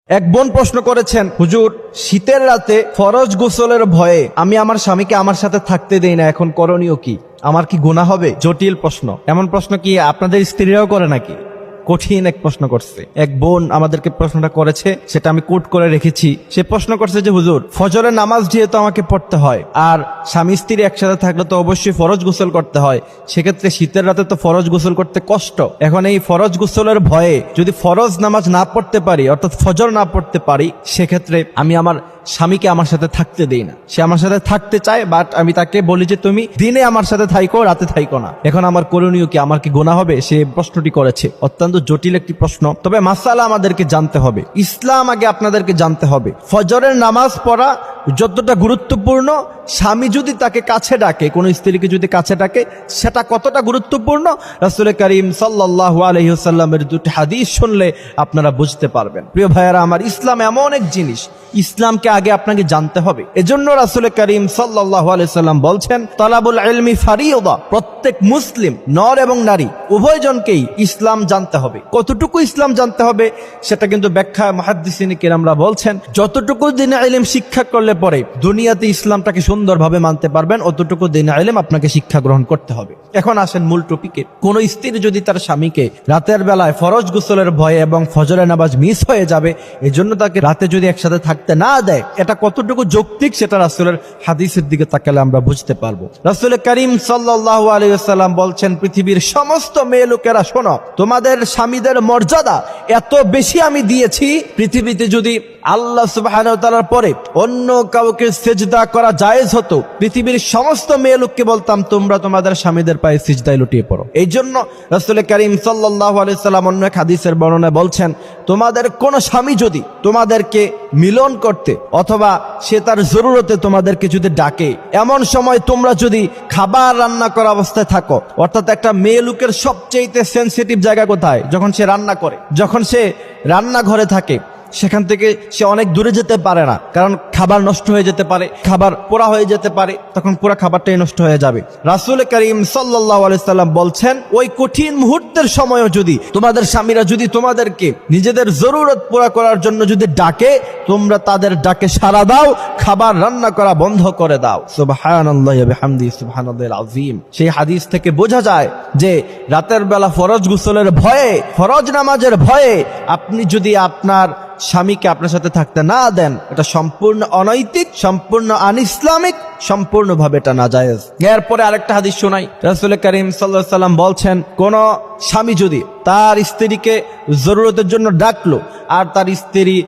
এক বোন প্রশ্ন করেছেন, হুজুর শীতের রাতে ফরজ গোসলের ভয়ে আমি আমার স্বামীকে আমার সাথে থাকতে দেই না, এখন করণীয় কি? আমার কি গুনাহ হবে? জটিল প্রশ্ন। এমন প্রশ্ন কি আপনাদের স্ত্রীরাও করে নাকি? কঠিন এক প্রশ্ন করছে এক বোন, আমাদেরকে প্রশ্নটা করেছে, সেটা আমি কোট করে রেখেছি। সে প্রশ্ন করছে যে হুজুর, ফজরের নামাজ যেহেতু আমাকে পড়তে হয়, আর স্বামী স্ত্রী একসাথে থাকলে তো অবশ্যই ফরজ গোসল করতে হয়, সেক্ষেত্রে শীতের রাতে তো ফরজ গোসল করতে কষ্ট। এখন এই ফরজ গোসলের ভয়ে যদি ফরজ নামাজ না পড়তে পারি, অর্থাৎ ফজর না পড়তে পারি, সেক্ষেত্রে আমি আমার স্বামীকে আমার সাথে থাকতে দেই না। সে আমার সাথে থাকতে চায়, বাট আমি তাকে বলি যে তুমি দিনে আমার সাথে থাইকো, রাতে থাইকো না। এখন আমার করণীয় কি? আমার কি গুনাহ হবে? সে প্রশ্নটি করেছে। অত্যন্ত জটিল একটি প্রশ্ন, তবে মাসালা আমাদেরকে জানতে হবে। ইসলাম আগে আপনাদেরকে জানতে হবে। ফজরের নামাজ পড়া যতটা গুরুত্বপূর্ণ, স্বামী যদি তাকে কাছে ডাকে, কোনো স্ত্রীকে যদি কাছে ডাকে, সেটা কতটা গুরুত্বপূর্ণ রাসূল করিম সাল্লাল্লাহু আলাইহি ওয়াসাল্লামের দুটি হাদিস শুনলে আপনারা বুঝতে পারবেন। প্রিয় ভাইয়েরা আমার, ইসলাম এমন এক জিনিস, ইসলামকে আগে আপনাকে জানতে হবে। এজন্য রাসূল করিম সাল্লাল্লাহু আলাইহি ওয়াসাল্লাম বলছেন, তালাবুল ইলমি ফারিয়দা। প্রত্যেক মুসলিম নর এবং নারী উভয়জনকেই ইসলাম জানতে হবে। কতটুকু ইসলাম জানতে হবে সেটা কিন্তু ব্যাখ্যায় মুহাদ্দিসিন কিরামরা বলছেন, যতটুকু দ্বীনে ইলম শিক্ষা করলে পরে দুনিয়াতে ইসলামটাকে সুন্দরভাবে মানতে পারবেন, অতটুকু দ্বীনে ইলম আপনাকে শিক্ষা গ্রহণ করতে হবে। এখন আসেন মূল টপিকে। কোন স্ত্রী যদি তার স্বামীকে রাতের বেলায় ফরজ গোসলের ভয়ে এবং ফজরের নামাজ মিস হয়ে যাবে এজন্য তাকে রাতে যদি একসাথে থাকতে না দেয়, এটা কতটুকু যৌক্তিক সেটা রাসূলের হাদিসের দিকে তাকালে আমরা বুঝতে পারবো। রাসূল করিম সাল্লাল্লাহু আলাইহি ওয়াসাল্লাম বলছেন, পৃথিবীর সমস্ত মেয়ে লোকেরা শোনো, তোমাদের স্বামীদের মর্যাদা এত বেশি আমি দিয়েছি, পৃথিবীতে যদি আল্লাহ সুবহানাহু ওয়া তাআলার পরে অন্য কাউকে সিজদা করা জায়েজ হতো, পৃথিবীর সমস্ত মেয়ে লোককে বলতাম তোমরা তোমাদের স্বামীদের পায়ে সিজদায় লুটিয়ে পড়ো। এই জন্য রাসূল করিম সাল্লাল্লাহু আলাইহি ওয়াসাল্লাম অন্য এক হাদিসের বর্ণনায় বলছেন, তোমাদের কোন স্বামী যদি তোমাদেরকে মিলন করতে অথবা সে তার জরুরতে তোমাদেরকে যদি ডাকে, এমন সময় তোমরা যদি খাবার রান্না করা অবস্থায় থাকো, অর্থাৎ একটা মেয়ে লোকের সবচেয়ে সেনসিটিভ জায়গা কোথায়? যখন সে রান্না করে, যখন সে রান্নাঘরে থাকে, সেখান থেকে সে অনেক দূরে যেতে পারে না, কারণ খাবার নষ্ট হয়ে যেতে পারে, খাবার পোড়া হয়ে যেতে পারে, তখন পুরো খাবারটাই নষ্ট হয়ে যাবে। রাসূল করিম সাল্লাল্লাহু আলাইহি সাল্লাম বলছেন, ওই কঠিন মুহূর্তের সময়ও যদি তোমাদের স্বামীরা যদি তোমাদেরকে নিজেদের জরুরত পুরা করার জন্য যদি ডাকে, তোমরা তাদের ডাকে সাড়া দাও, খাবার রান্না করা বন্ধ করে দাও। সুবহানাল্লাহি ওয়া বিহামদিহি সুবহানাল্লাহিল আযীম। সেই হাদিস থেকে বোঝা যায় যে রাতের বেলা ফরজ গোসলের ভয়ে, ফরজ নামাজের ভয়ে আপনি যদি আপনার স্বামীকে আপনার সাথে থাকতে না দেন, এটা সম্পূর্ণ অনৈতিক, সম্পূর্ণ আনইসলামিক, সম্পূর্ণভাবে এটা নাজায়েজ। এরপরে আরেকটা হাদিস শোনাই। রাসূল করিম সাল্লাল্লাহু আলাইহি সাল্লাম বলছেন, কোন স্বামী যদি তার স্ত্রীকে জরুরতের জন্য ডাকলো আর তার স্ত্রী